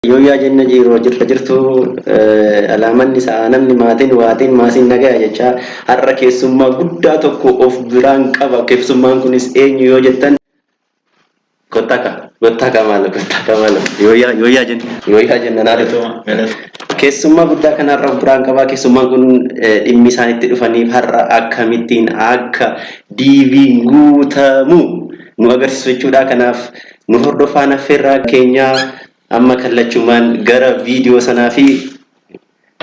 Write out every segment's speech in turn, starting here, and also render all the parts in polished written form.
Yoo yaa jenna jiruu jirtu alaamanni isaa namni maatiin waatiin maasiin nagaa jecha har'a keessummaa guddaa tokko of biraan qaba. Keessummaan kunis eenyu yoo jettan gottaka maal yoo yaa jenna naadatu. Keessummaa guddaa kanarra of biraan qaba. Keessummaan kun dhimmi isaanitti dhufaniif har'a akkamittiin akka diiviin guutamu nu agarsiisu jechuudha. Kanaaf nu hordofaan affeerraa keenyaa amma kallachumaan gara viidiyoo sanaa fi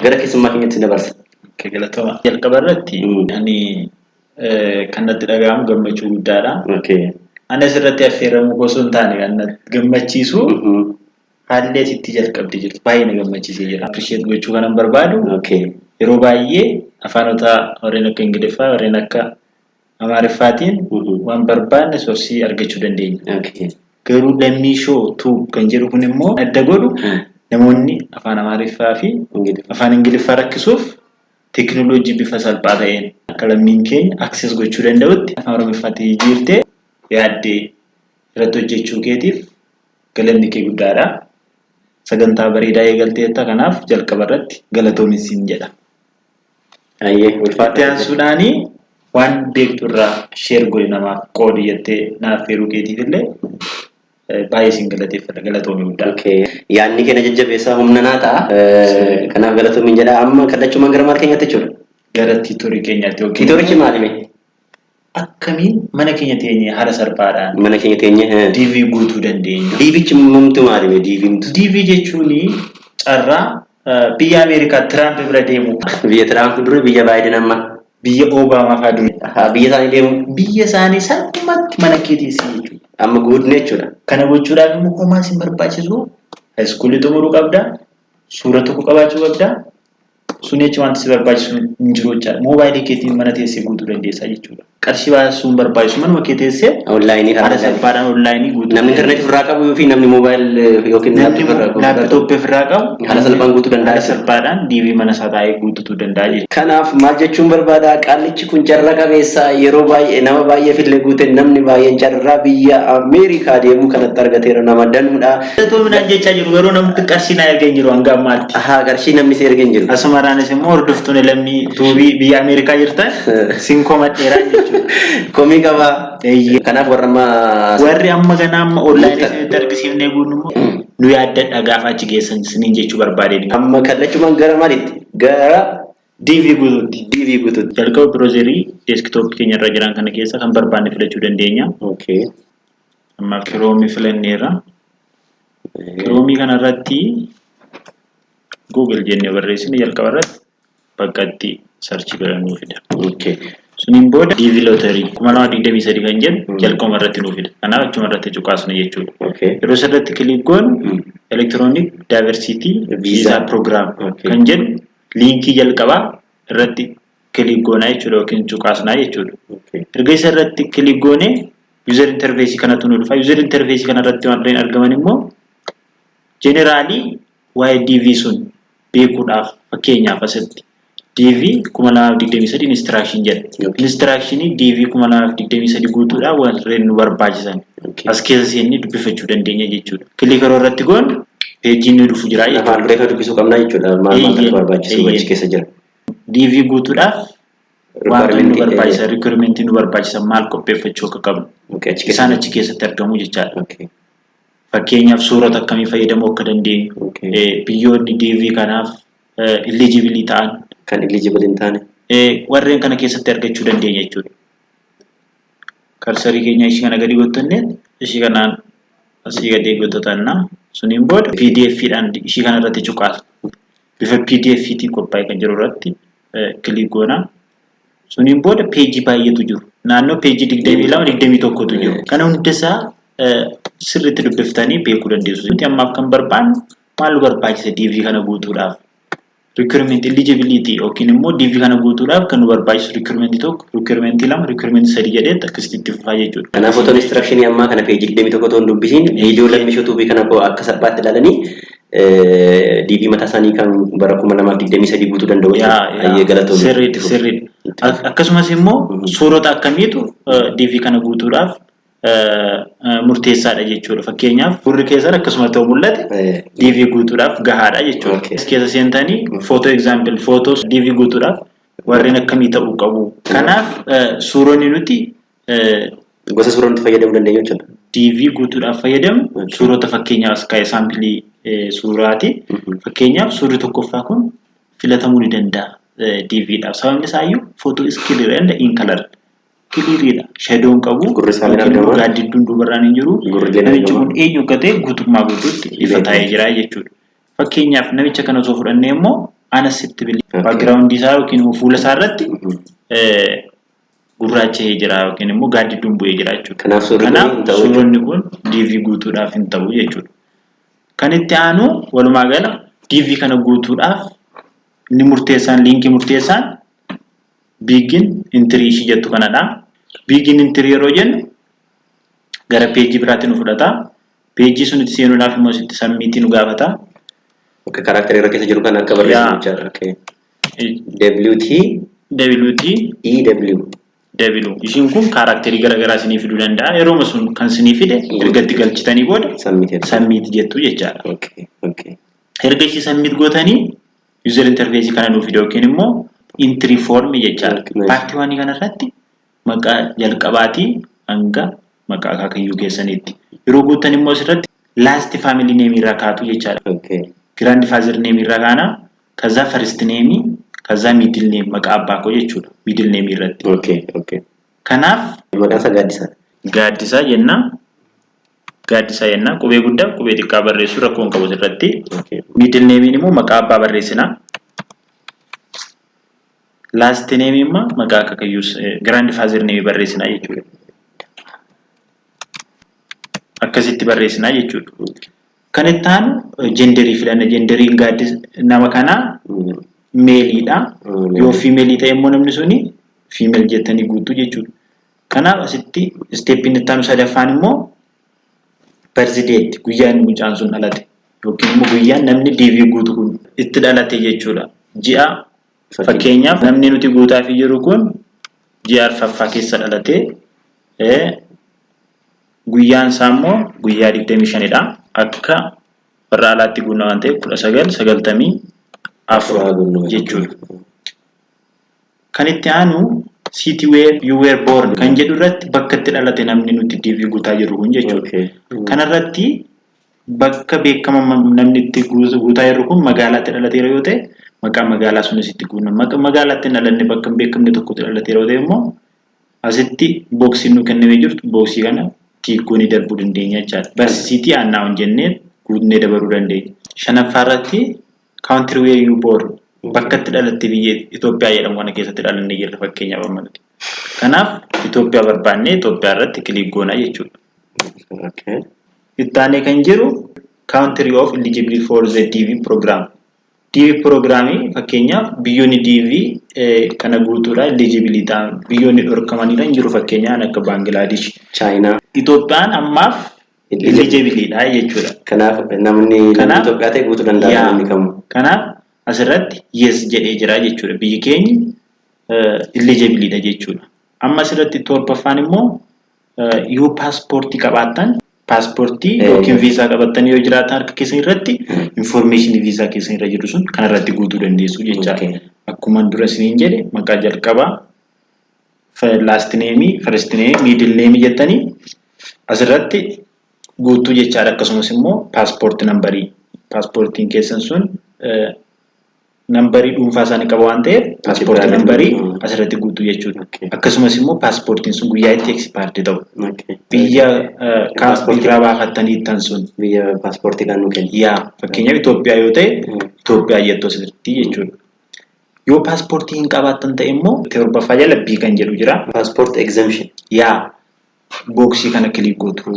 gara keessummaa keenyatti dabarsa. Galatoomaa. Jalqaba irratti ani kanatti dhaga'amu gammachuu guddaadha. Ani asirratti affeeramu osoo hin taane kan gammachiisu haalli asitti jalqabdee jirtu baay'ee na gammachiisee jira. Appreciate gochuu kanan barbaadu yeroo baay'ee afaanota warreen akka Ingiliffaa warreen akka Amaariffaatiin waan barbaanne soosii argachuu dandeenya. Garuu lammii shoo tuu kan jedhu kun immoo adda godhu namoonni afaan Amaariffaa fi afaan Ingiliffaa rakkisuuf teekinooloojii bifa salphaa ta'een akka lammiin keenya access gochuu danda'utti afaan Oromootti jijjiirtee yaaddee irratti hojjechuu keetiif galanni kee guddaadha. Sagantaa bareedaa eegalteetta kanaaf jalqaba irratti galatoomi siin jedha. Ulfaatti aansuudhaanii waan beektu irraa sheer godhi namaaf qoodi jettee naaf feeruu keetiif illee baay'ee siin galateeffadha. Galatoomi guddaa. Yaanni keenya jajjabeessaa humna naa ta'a. Kanaaf galatoomi jedha. Amma kallachumaan gara maal keenyatti jechuudha? Gara tiitoorii keenyaatti. Tiitoorichi maalimi? Akkamiin mana keenya teenyee haala salphaadhaan mana keenya teenyee DV guutuu dandeenya. DVchi mumtu maalimi? DV jechuun carraa biyya Ameerikaa Tiraamp bira deemu. Biyya Tiraamp dura biyya Baayiden amma. Biyya Obaamaa fa'aa dura. Biyya isaanii deemu. Biyya isaanii salphumatti mana keetiisi jechuudha. Amma guutne jechuudha. Kana gochuudhaaf immoo homaa siin barbaachisu haayiskuulii xumuruu qabda. Suura tokko qabaachuu qabda. Sun jechuun wanti si barbaachisu hin jiru jechaadha. Moobaayilii keetiin mana teessee guutuu dandeessaa jechuudha. Qarshii baasuun barbaachisu manuma kee teessee onlaayinii haala salphaadhaan onlaayinii guutuu. Namni interneetii ofirraa qabu yookiin namni moobaayilii yookiin laaptooppii ofirraa qabu haala salphaan guutuu danda'a. Haala salphaadhaan DV mana isaa taa'ee guutuu danda'a jechuudha. Kanaaf maal jechuun barbaada qaallichi kun carraa qabeessa yeroo baay'ee nama baay'eef illee guute namni baay'een carraa biyya Ameerikaa deemu kanatti argateera nama danuudha. Toominaan jechaa jiru garuu namni qarshii na ergeen jiru hanga ammaatti. Qarshii namni si ergeen jiru. Asumaraanis immoo hordoftoonni lammii tuubii biyya Ameerikaa jirtan siin komadheeraa jechuudha. Komii qaba. Kanaaf warri amma ganaa amma onlaayinii dargisiifnee guunnummoo nu yaaddadha gaafa achi geessan siniin jechuu barbaadeen. Amma kallachumaan gara maalitti? Gara DV guutuutti. Jalqaba biroozerii deeskitooppii keenya irra jiran kana keessa kan barbaanne filachuu dandeenya. Amma kiroomii filanneerra. Kiroomii kanarratti Google jennee barreessine jalqaba irratti bakka itti sarchii godhannuu fida. Suniin booda DV looterii 2023 kan jedhu jalqaba irratti nuu fida. Kanaaf achuma irratti cuqaasna jechuudha. Yeroo asirratti kilik goonu electronic diversity visa program kan jedhu liinkii jalqabaa irratti kilik goonaa jechuudha yookiin cuqaasnaa jechuudha. Erga isa irratti kilik goonee user interface kanatu nu dhufa. User interface kana irratti waan argaman immoo generally waa'ee DV sun beekuudhaaf fakkeenyaaf asitti DV 2023 instruction jedha. Instruction DV 2023 guutuudhaan warreen nu barbaachisan as keessa seennee dubbifachuu dandeenya jechuudha. Kilik yeroo irratti goonu peejii nu dhufu jira jechuudha. Afaan reefa dubbisuu qabna jechuudha. Maal barbaachisu achi keessa jira. DV guutuudhaaf waan nu barbaachisan requirement nu barbaachisan maal qopheeffachuu akka qabnu. Isaan achi keessatti argamu jechaadha. Fakkeenyaaf suurota akkamii fayyadamuu akka dandeenyu biyyoonni DV kanaaf eligible ta'an kan eligible hin taane warreen kana keessatti argachuu dandeenya jechuudha. Karsarii keenya ishii kana gadi gottannee ishii kanaan asii gadi gottannaa suniin booda PDF-dhaan ishii kana irratti cuqaasa. Bifa PDF-tiin qophaa'e kan jiru irratti kilik goonaa. Suniin booda peejii baay'eetu jiru. Naannoo peejii 22-21tu jiru. Kana hundasaa sirriitti dubbiftanii beekuu dandeessu. Ammaaf kan barbaannu maal nu barbaachisa DV kana guutuudhaaf? Requirement eligibility yookiin immoo DV kana guutuudhaaf kan nu barbaachisu requirement tokko, requirement lama, requirement sadii jedhee akkasitti fufaa jechuudha. Kanaaf fotoon instruction ammaa kana peejii 21 toon dubbisiin viidiyoo lammishootuu fi kana akka salphaatti ilaalanii DV mataa isaanii kan bara 2023 guutuu danda'u jechuudha. Galatoomii. Sirriidha. Akkasumas immoo suurota akkamiitu DV kana guutuudhaaf murteessaadha jechuudha. Fakkeenyaaf gurri keessan akkasuma ta'u mul'ate DV guutuudhaaf gahaadha jechuudha. Keessa seentanii photo example photos DV guutuudhaaf warreen akkamii ta'uu qabu. Kanaaf suuronni nuti gosa suuraa nuti fayyadamuu dandeenyu jechuudha. DV guutuudhaaf fayyadamu suurota fakkeenyaaf kaa'ee saampilii suuraati. Fakkeenyaaf suurri tokkoffaa kun filatamuu ni danda'a DVdhaaf. Sababni isaayyuu photo skill and in color. Kiliiriidha. Shadoon qabu. Gaaddidduun dubarraan hin jiru. Namichi kun eenyu akka ta'e guutummaa guutuutti ifa taa'ee jira jechuudha. Fakkeenyaaf namicha kana osoo fudhannee immoo anasitti background isaa yookiin immoo fuula isaa irratti gurraacha'ee jira yookiin immoo gaaddidduun bu'ee jira jechuudha. Kanaaf suuronni kun DV guutuudhaaf hin ta'u jechuudha. Kan itti aanu walumaa gala DV kana guutuudhaaf inni murteessaan liinkii murteessaan Begin entry ishii jettu kanadha. Begin entry yeroo jennu gara peejii biraatti nu fudhata. Peejii sun itti seenuudhaaf immoo sitti submit nu gaafata. Okay, karakteri irra keessa jiru kan akka barreessu jechuudha. Okay. W. Ishiin kun karakterii garaagaraa isinii fiduu danda'a. Yeroo sun kan isinii fide ergatti galchitanii booda submit jettu jechaadha. Okay. Erga ishii submit gootanii user interface kana nuuf fide yookiin immoo entry form jechaadha. Paartii waan kanarratti maqaa jalqabaatii hanga maqaa akaakayyuu keessaniitti. Yeroo guutan immoo asirratti last family name irraa kaatu jechaadha. Grandfather name irraa kaana, kaza first name, kaza middle name maqaa abbaa koo jechuudha. Middle name irratti. Kanaaf maqaan isaa Gaaddisaa. Gaaddisaa jenna. Qubee guddaa qubee xiqqaa barreessuu rakkoon qabu irratti. Middle name immoo maqaa abbaa barreessina. Last name immoo maqaa akaakayyuu grandfather name barreessina jechuudha. Akkasitti barreessina jechuudha. Kan itti aanu genderii filanna. Genderiin nama kanaa meeliidha. Yoo female ta'e immoo namni suni female jettanii guutuu jechuudha. Kanaaf asitti steppiin itti aanu sadaffaan immoo birthday guyyaan mucaan sun dhalate yookiin immoo guyyaan namni DV guutu kun itti dhalate jechuudha. Ji'a fakkeenyaaf namni nuti guutaaf jiru kun ji'a arfaffaa keessa dhalate guyyaan isaa immoo guyyaa 25dha. Akka warra alaatti guunna waan ta'eef 1994 jechuudha. Kan itti aanu city where you were born kan jedhu irratti bakka itti dhalate namni nuti DV guutaa jiru kun jechuudha. Kanarratti bakka beekama namni itti guutaa jiru kun magaalaatti dhalateera yoo ta'e maqaa magaalaa sunis itti guunna. Magaalaatti dhalanne bakka beekamne tokkotti dhalateera yoo ta'e immoo asitti booksiin nu kennamee jirtu booksii kana tiikuu ni darbuu dandeenya jechaadha. Barsiisitii aannaa hin jennee guutnee dabaruu dandeenya. Shanaffaa irratti country where you born bakka itti dhalatte biyya Itoophiyaa jedhamu kana keessatti dhalannee jirra fakkeenyaaf amma nuti. Kanaaf Itoophiyaa barbaannee Itoophiyaa irratti kilik goona jechuudha. Itti aanee kan jiru country of eligibility for the DV program. DV programii fakkeenyaaf biyyoonni DV kana guutuudha eligibility ta'an biyyoonni dhorkamanidha hin jiru fakkeenyaaf akka Bangladesh, China. Itoophiyaan ammaaf eligibilitydha jechuudha. Kanaaf namni Itoophiyaa ta'e guutuu danda'a namni kamuu. Kanaaf asirratti yes jedhee jira jechuudha. Biyyi keenya eligibilitydha jechuudha. Amma asirratti torbaffaan immoo yoo paaspoortii qabaattan paaspoortii yookiin viizaa qabattanii yoo jiraatan harka keessan irratti information viizaa keessan irra jiru sun kan irratti guutuu dandeessu jechaadha. Akkuma dura isiniin jedhe maqaa jalqabaa last name, first name, middle name jettanii asirratti guutuu jechaadha. Akkasumas immoo paaspoortii nambarii. Paaspoortiin keessan sun nambarii dhuunfaa isaanii qaba waan ta'eef paaspoortii nambarii asirratti guutuu jechuudha. Akkasumas immoo paaspoortiin sun guyyaa itti expire ta'u. Biyya irraa baafattanii ittan sun biyya paaspoortii kan nu kennu. Fakkeenyaaf Itoophiyaa yoo ta'e Itoophiyaa jettu asirratti jechuudha. Yoo paaspoortii hin qabaattan ta'e immoo torbaffaa jala B kan jedhu jira. Passport exemption. Booksii kana kilik gootu.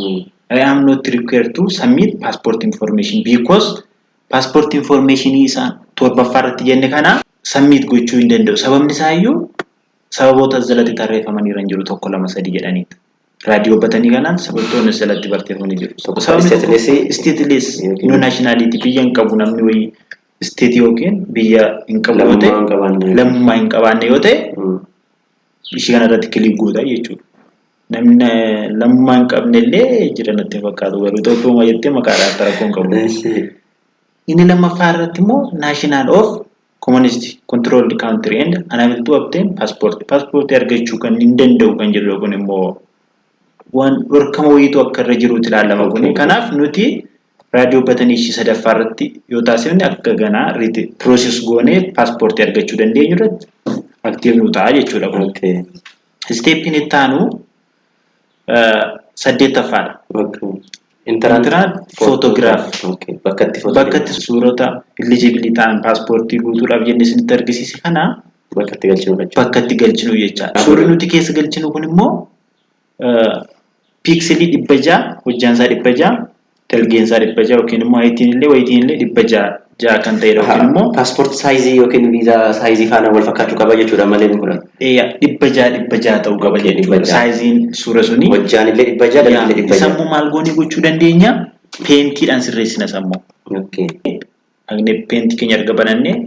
I am not required to submit passport information because passport information isa torbaffaa irratti jenne kana submit gochuu hin danda'u. Sababni isaa iyyuu sababoota jalatti tarreeffamanii jiru tokko lama sadii jedhaniitu. Raadiyoo batanii kanaan sababoonni jalatti barreeffamanii jiru. Sababni stateless no nationality biyya hin qabu namni wayii state yookiin biyya hin qabu yoo ta'e lammummaa hin qabaanne yoo ta'e ishee kana irratti kilik goota jechuudha. namni lammaan qabnellee jira natti fakkaatu garuu tokkuma jettee maqaadhaan tarakkoon qabu. Inni lammaffaa irratti immoo National of Communist Controlled Country and Unable to Obtain Passport. Passport argachuu kan hin danda'u kan jedhu kun immoo waan dhorkama wayiitu akka irra jiruutti ilaalama kun. Kanaaf nuti raadiyoo batanii ishii sadaffaa irratti yoo taasifne akka ganaa process goonee paaspoortii argachuu dandeenyu irratti aktiif nu ta'a jechuudha kun. Steppiin itti aanu saddeettaffaadha. Internet photograph. Bakka itti suurota eligibility ta'an paaspoortii guutuudhaaf jennee isinitti argisiise kana bakka itti galchinu jechaadha. Suurri nuti keessa galchinu kun immoo piikselii 600 hojjaan isaa 600 dalgeen isaa 600 yookiin immoo hayitiin illee wayitiin illee 600 kan ta'edha yookiin immoo paaspoortii saayizii yookiin viizaa saayizii faana wal fakkaachuu qaba jechuudha malee ni godhan. 600 ta'uu qaba jechuudha. Saayiziin suura suni hojjaan illee 600 dalgeen illee 600. Sammuu maal goonii gochuu dandeenya? Peentiidhaan sirreessina sammuu. Agne peentii keenya erga banannee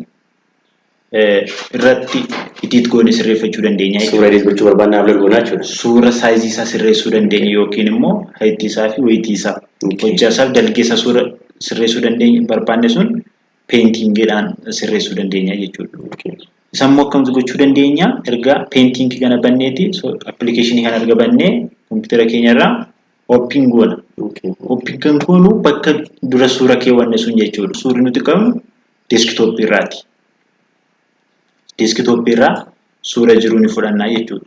irratti edit goonee sirreeffachuu dandeenya. Suura edit gochuu barbaanna abdul goonaa jechuudha. Suura saayizii isaa sirreessuu dandeenya yookiin immoo hayitii isaa fi wayitii isaa hojjaa isaa fi dalgee isaa suura sirreessuu dandeenya barbaanne sun peentingiidhaan sirreessuu dandeenya jechuudha. Isa immoo akkamitti gochuu dandeenya? Erga peentingii kana banneeti appilikeeshinii kana erga bannee kompiitara keenya irraa open goona. Open kan goonu bakka dura suura keewwanne sun jechuudha. Suurri nuti qabnu deeskitooppii irraati. Deeskitooppii irraa suura jiru ni fudhannaa jechuudha.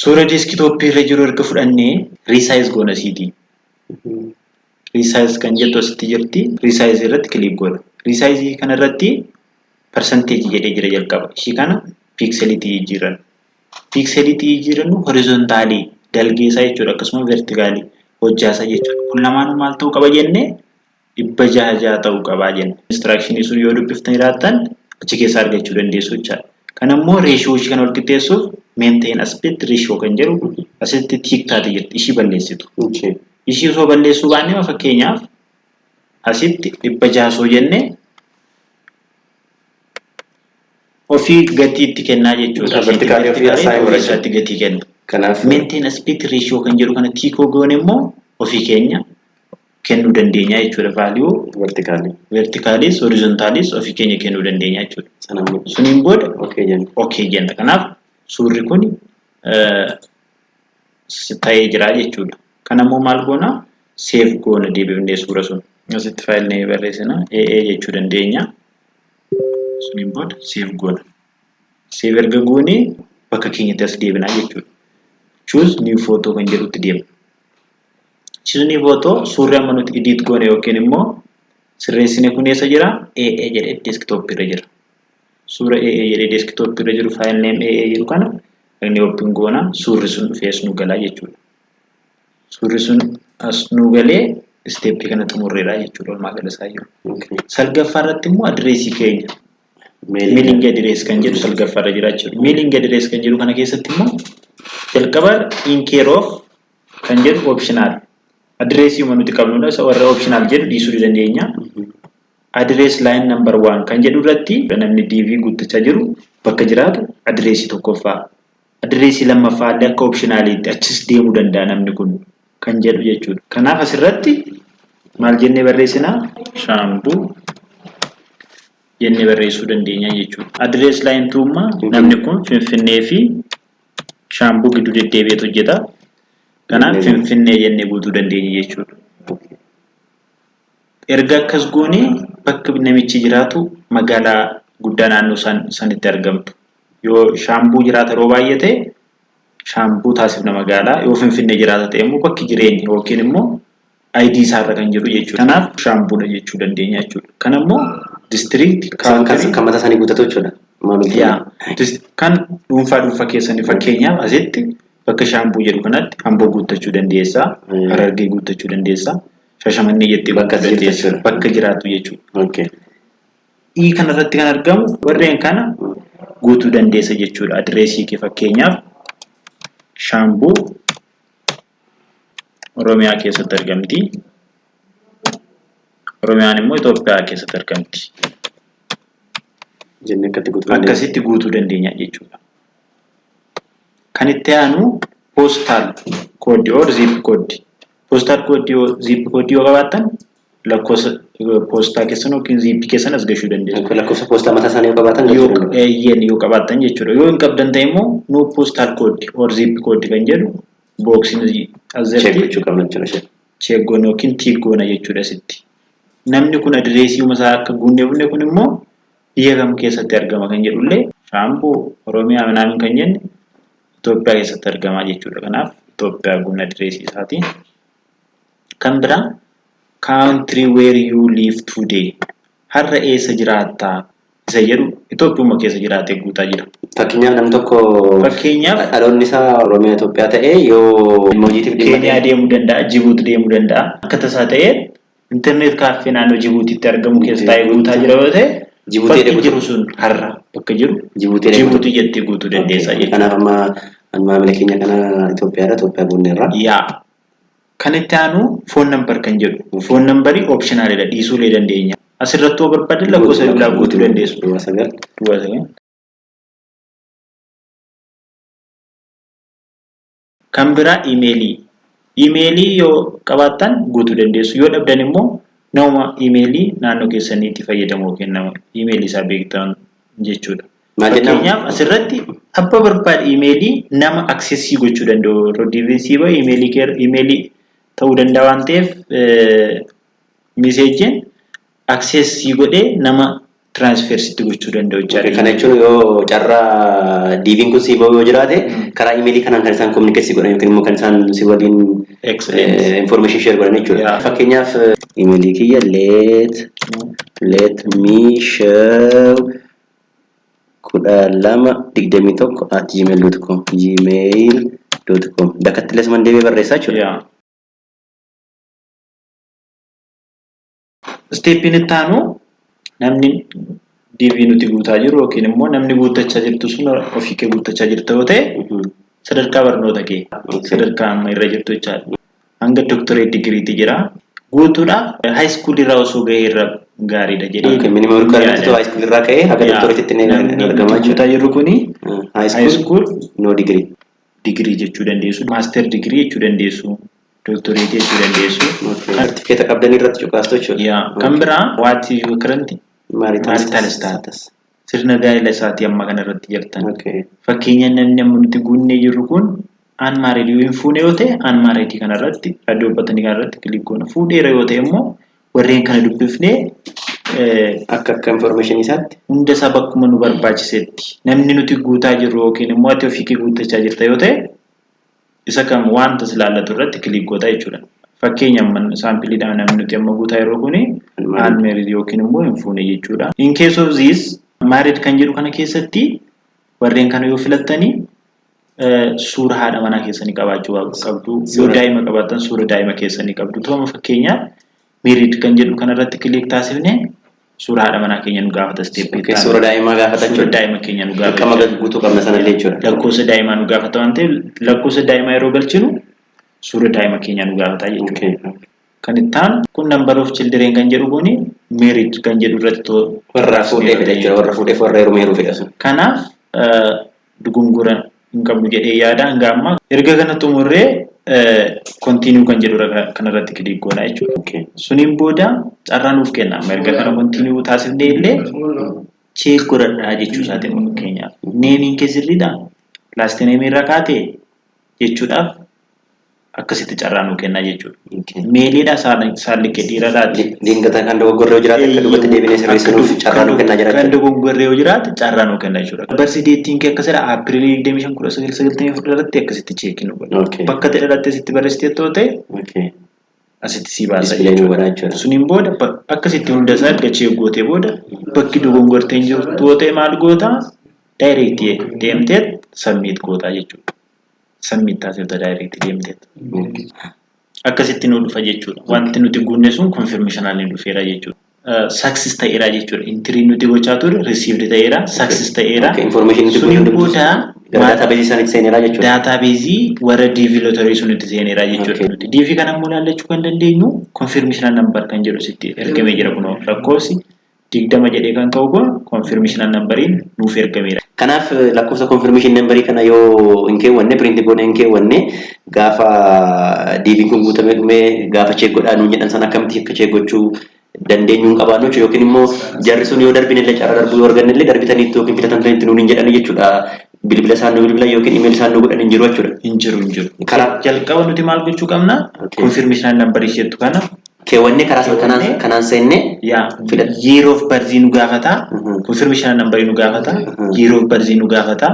Suura deeskitooppii irra jiru erga fudhannee resize goona siitii. Resize kan jettu asitti jirti. Resize irratti kilik goona. Resize kana irratti percentage jedhee jira jalqaba. Ishii kana pixelitii jijjiiran. Pixelitii jijjiiran horizontaalii dalgee isaa jechuudha akkasuma vertikaalii hojjaa isaa jechuudha. Kun lamaanuu maal ta'uu qaba jennee 600 ta'uu qaba jenne. Instructionii sun yoo dubbiftan jiraattan achi keessaa argachuu dandeessu jechaadha. Kan ammoo ratio ishii kana wal qixxeessuuf maintain aspect ratio kan jedhu asitti tiik taate jirti ishii balleessitu. Ishii osoo balleessuu baannee fakkeenyaaf asitti 600 jennee ofii gatiitti kennaa jechuudha. Vertikaalii ofii isaatti gatii kenna. Kanaaf maintain aspect ratio kan jedhu kana tiikoo goone immoo ofii keenya kennuu dandeenya jechuudha. Value vertikaalis horizontaalis ofii keenya kennuu dandeenya jechuudha. Suniin booda okay jenna. Kanaaf suurri kun ta'ee jira jechuudha. Kan ammoo maal goona? Save goona deebifnee suura sun. Asitti faayil nee barreessina AA jechuu dandeenya. Suniin booda save goona. Save erga goonee bakka keenyatti as deebinaa jechuudha. Choose new photo kan jedhutti deemna. Choose photo suurri amma nuti edit goone yookiin immoo sirreessine kun eessa jira? AA jedhee desktop irra jira. Suura AA jedhee desktop irra jiru file name AA jedhu kana inni open goona suurri sun dhufee as nu galaa jechuudha. Suurri sun as nu galee step kana xumurreedha jechuudha walumaa gala isaa jiru. Salgaffaa irratti immoo adreesii keenya mailing address kan jedhu salgaffaa irra jira jechuudha. Mailing address kan jedhu kana keessatti immoo jalqaba in care of kan jedhu optional. Addressii nuti qabnudha isa warra optional jedhu dhiisuu dandeenya. Address line number 1 kan jedhu irratti namni DV guuttachaa jiru bakka jiraatu addressii tokkoffaa. Addressii lammaffaa illee akka optionaliitti achis deemuu danda'a namni kun kan jedhu jechuudha. Kanaaf asirratti maal jennee barreessinaa? Shaambuu jennee barreessuu dandeenya jechuudha. Address line 2 namni kun Finfinnee fi Shaambuu gidduu deddeebi'ee hojjeta. Kanaaf Finfinnee jennee guutuu dandeenya jechuudha. Erga akkas goonee bakka namichi jiraatu magaalaa guddaa naannoo sanitti argamtu. Yoo Shaambuu jiraata yeroo baay'ee ta'e Shaambuu taasifna magaalaa. Yoo Finfinnee jiraata ta'e immoo bakki jireenya yookiin immoo ID isaarra kan jiru jechuudha. Kanaaf Shaambuudha jechuu dandeenya jechuudha. Kan ammoo district kan mataa isaanii guuttatu jechuudha. Kan dhuunfaa keessanii fakkeenyaaf asitti bakka Shaambuu jedhu kanatti Amboo guuttachuu dandeessaa, Harargee guuttachuu dandeessaa, Shashamannee jettee bakka jiraatu jechuudha. I kanarratti kan argamu warreen kana guutuu dandeessa jechuudha. Adreesii kee fakkeenyaaf Shaambuu Oromiyaa keessatti argamti. Oromiyaan immoo Itoophiyaa keessatti argamti. Akkasitti guutuu dandeenya jechuudha. Kan itti aanu postal code or zip code. Postal code or zip code yoo qabaattan lakkoofsa poostaa keessan yookiin zip keessan as gashuu dandeessu. Lakkoofsa poostaa mataa isaanii yoo qabaatan yoo qabaattan jechuudha. Yoo hin qabdan ta'e immoo no postal code or zip code kan jedhu booksiin asirratti cheekgochuu qabna jechuudha. Cheekgoon yookiin tiiggoona jechuudha asitti. Namni kun adireesii isaa akka guunne kun immoo biyya kam keessatti argama kan jedhullee Shaamboo Oromiyaa Minaamin kan jenne Itoophiyaa keessatti argama jechuudha. Kanaaf Itoophiyaa guunna adireesii isaati. Kan biraa country where you live today. Har'a eessa jiraattaa? Isa jedhu Itoophiyaa keessa jiraatee guutaa jira. Fakkeenyaaf namni tokko dhaloonni isaa Oromiyaa Itoophiyaa ta'ee yoo hojiitiif Keeniyaa deemuu danda'a, Jibuuti deemuu danda'a. Akka tasaa ta'ee internet kaaffee naannoo Jibuutiitti argamu keessa taa'ee guutaa jira yoo ta'e Jibuutii jiru sun har'a bakka jiru Jibuutii jettee guutuu dandeessa jechuudha. Kanaaf maamila keenya kana Itoophiyaa guunneerra. Yaa kan itti aanu phone number kan jedhu phone numberii optionaalidha dhiisuulee dandeenya. Asirratti yoo barbaadan lakkoofsa bilbilaa guutuu dandeessu. Kan biraa iimeelii yoo qabaattan guutuu dandeessu. Yoo dhabdan immoo nama iimeelii naannoo keessaniitti fayyadamoo kennama. Iimeelii isaa beektan jechuudha. Fakkeenyaaf asirratti abba barbaade iimeelii nama aksesii gochuu danda'u. Rodiivensii ba'a iimeelii ta'uu danda'a waan ta'eef miseejiin aksesii godhee nama transfersitti gochuu danda'u jechuudha. Kana jechuun yoo carraa diiviin kun si ba'u yoo jiraate karaa iimeelii kanaan kan isaan kominikeessi godhan yookiin immoo kan isaan si waliin information share godhan jechuudha. Fakkeenyaaf iimeelii kiyya let me show 1221@gmail.com bakkatti lasman deebee barreessaa jechuudha. Stepin itti aanu namni diivii nuti guutaa jiru yookiin immoo namni guuttachaa jirtu sun ofii kee guuttachaa jirtu yoo ta'e sadarkaa barnoota kee sadarkaa amma irra jirtu jechaadha. Hanga doctorate degreetti jira. Guutuudhaaf high school irraa osoo gahee irra gaariidha jedhee. Minimum requirement high school irraa ka'ee haga doctorate itti argamaa guutaa jirru kuni high school no degree. Degree jechuu dandeessu, master degree jechuu dandeessu. Doctorate jechuu dandeessu. Certificate qabdanii irratti cuqaastu jechuudha. Kan biraa what is your current marital status. Sirna gaa'ela isaatii amma kana irratti jirtan. Fakkeenya namni amma nuti guunnee jirru kun unmarried yoo hin fuune yoo ta'e unmarried kana irratti raadiyoo batanii kana irratti kilik goona. Fuudheera yoo ta'e immoo warreen kana dubbifnee akka information isaatti hunda isaa bakkuma nu barbaachisetti namni nuti guutaa jirru yookiin immoo ati ofii kee guuttachaa jirta yoo ta'e isa kam wanta ilaallatu irratti kilik goota jechuudha. Fakkeenyaaf saampiliidhaan namni nuti amma guutaa jirru kuni unmarried yookiin immoo hin fuune jechuudha. In case of this married kan jedhu kana keessatti warreen kana yoo filattanii suura haadha manaa keessanii qabaachuu qabdu. Yoo daa'ima qabaattan suura daa'ima keessanii qabdu. Tooma fakkeenyaaf married kan jedhu kana irratti kilik taasifne suura haadha manaa keenya nu gaafata stepii. Suura daa'imaa gaafata jechuudha. Suura daa'ima keenya nu gaafata. Akkama guutuu qabna sanallee jechuudha. Lakkoofsa daa'imaa nu gaafata waan ta'eef lakkoofsa daa'imaa yeroo galchinu suura daa'ima keenya nu gaafata jechuudha. Kan itti aanu kun number of children kan jedhu kuni married kan jedhu irratti warra fuudhee fedha jechuudha. Warra fuudheef warra heerumee fedha sun. Kanaaf dugungura hin qabnu jedhee yaada hanga ammaa erga kana xumurree continue kan jedhu kana irratti kilik goona jechuudha. Suniin booda carraa nuuf kenna. Erga kana continue taasifnee illee check godhadhaa jechuu isaati fakkeenyaaf. Neemiin kee sirriidha. Last name irra kaatee jechuudhaaf akkasitti carraa nuuf kenna jechuudha. Meeliidha saalliqee dhiirarraati. Diingata kan dogoggorree jiraate akka dubbatti deebinee sirreessinuuf carraa nuuf kenna jira. Kan dogoggorree jiraate carraa nuuf kenna jechuudha. Barsiideettiin kee akkasidha Aapiriilii 25 irratti akkasitti cheekii nu godha. Bakka ta'e irratti asitti barreessitee yoo ta'e asitti si baasa jechuudha. Suniin booda akkasitti hunda isaa erga cheekgootee booda bakki dogoggorteen jirtu yoo ta'e maal goota daayireektii deemtee submit gootaa jechuudha. Submit taasifta daayireektii deemtee. Akkasitti nu dhufa jechuudha. Wanti nuti guunne sun confirmationaan ni dhufeera jechuudha. Success ta'eera jechuudha. Intirii nuti gochaa turre received ta'eera, success ta'eera. Suniin booda database isaanitti seeneera jechuudha. Database warra DV lottery sunitti seeneera jechuudha. DV kana immoo ilaallachuu kan dandeenyu confirmation number kan jedhu sitti ergamee jira kunoo lakkoofsi 20 jedhee kan ka'u kun confirmation numberiin nuuf ergameera. Kanaaf lakkoofsa confirmation number kana yoo hin keewwanne print goone hin keewwanne gaafa DV kun guutamee dhumee gaafa check godhaan nu jedhan sana akkamitti akka check gochuu dandeenyu hin qabaannu yookiin immoo jarri sun yoo darbine illee carraa darbuu yoo arganne illee darbitanii yookiin bitatan itti nuun hin jedhan jechuudha. Bilbila isaanii bilbila yookiin email isaanii godhan hin jiru jechuudha. Hin jiru. Karaa jalqaba nuti maal gochuu qabna? Confirmation number isheetu kana keewwanne karaa kanaan seenne year of birth nu gaafata, confirmation number nu gaafata, year of birth nu gaafata.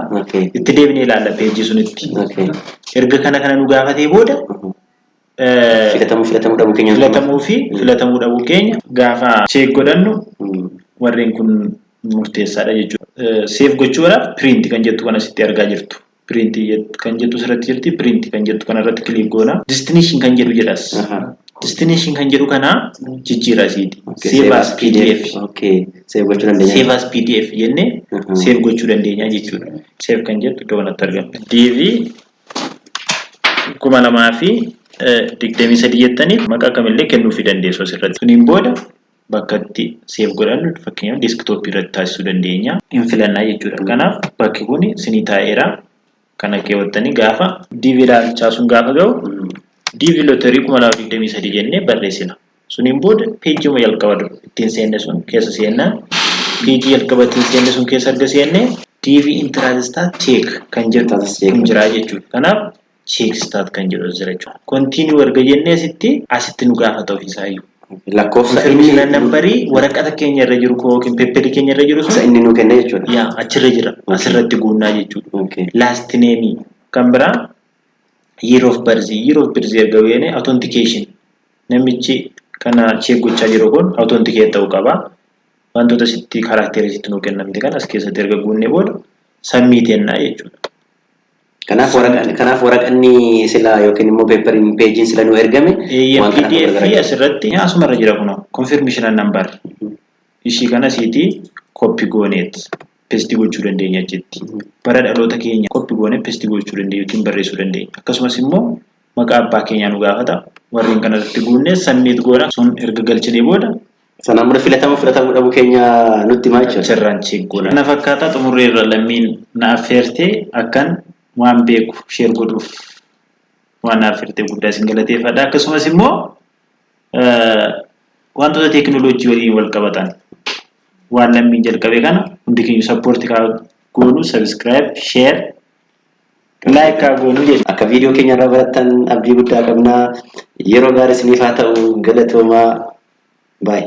Itti deebinee ilaalla page sunitti. Erga kana nu gaafatee booda filatamuu dhabuu keenya gaafa check godhannu warreen kun murteessaadha jechuudha. Save gochuudhaaf print kan jettu kana sitti argaa jirtu. Print kan jettu sirratti jirti, print kan jettu kana irratti click goona. Destination kan jedhu jedhas. Destination kan jedhu kana jijjiira siiti. Save as PDF. Save gochuu dandeenya. Save as PDF jennee save gochuu dandeenya jechuudha. Save kan jettu iddoo kanatti argamti. DV 2023 jettanii maqaa kamillee kennuufii dandeessu asirratti. Suniin booda bakka itti save godhannu fakkeenyaaf desktop irratti taasisuu dandeenya. Hin filannaa jechuudha. Kanaaf bakki kun isinii taa'eera. Kana keewwattanii gaafa DV raabchaasuun gaafa ga'u DV lottery 2023 jennee barreessina. Suniin booda page uma jalqaba ittiin seenne sun keessa seennaa. Page jalqaba ittiin seenne sun keessa erga seenne DV interest check kan jedhu jira jechuudha. Kanaaf check start kan jedhu jira jechuudha. Continue erga jennee asitti nu gaafata ofiisaayyuu. Lakkoofsa confirmation number waraqata keenya irra jiru yookiin paper keenya irra jiru sun inni nu kenna jechuudha. Achirra jira. Asirratti guunnaa jechuudha. Last name kan biraa year of birth erga weene authentication namichi kana check gochaa jiru kun authenticate ta'uu qaba. Wantoota sitti karakteerisitti nu kennamte kan as keessatti erga guunnee booda submit jennaa jechuudha. Kanaaf waraqanni sila yookiin immoo pagein sila nu ergame PDF asirratti asumarra jira kun confirmation number ishii kana siiti copy gooneet paste gochuu dandeenya jetti. Bara dhaloota keenya copy goone paste gochuu dandeenya yookiin barreessuu dandeenya. Akkasumas immoo maqaa abbaa keenyaa nu gaafata. Warreen kanarratti guunnee submit goona sun erga galchinee booda sanaan booda filatamuu dhabu keenya nutti himaa jechuudha. Sirraan check goona. Kana fakkaata xumurreerra lammiin na affeertee akkan waan beeku share godhuuf waan affeertee guddaa isin galateeffadha. Akkasumas immoo wantoota teekinooloojii waliin wal qabatan waan lammiin jalqabe kana hundi keenya support goonu subscribe share like goonu jedha. Akka viidiyoo keenya irraa barattan abdii guddaa qabna. Yeroo gaarii isiniif haa ta'u galatoomaa. Bye.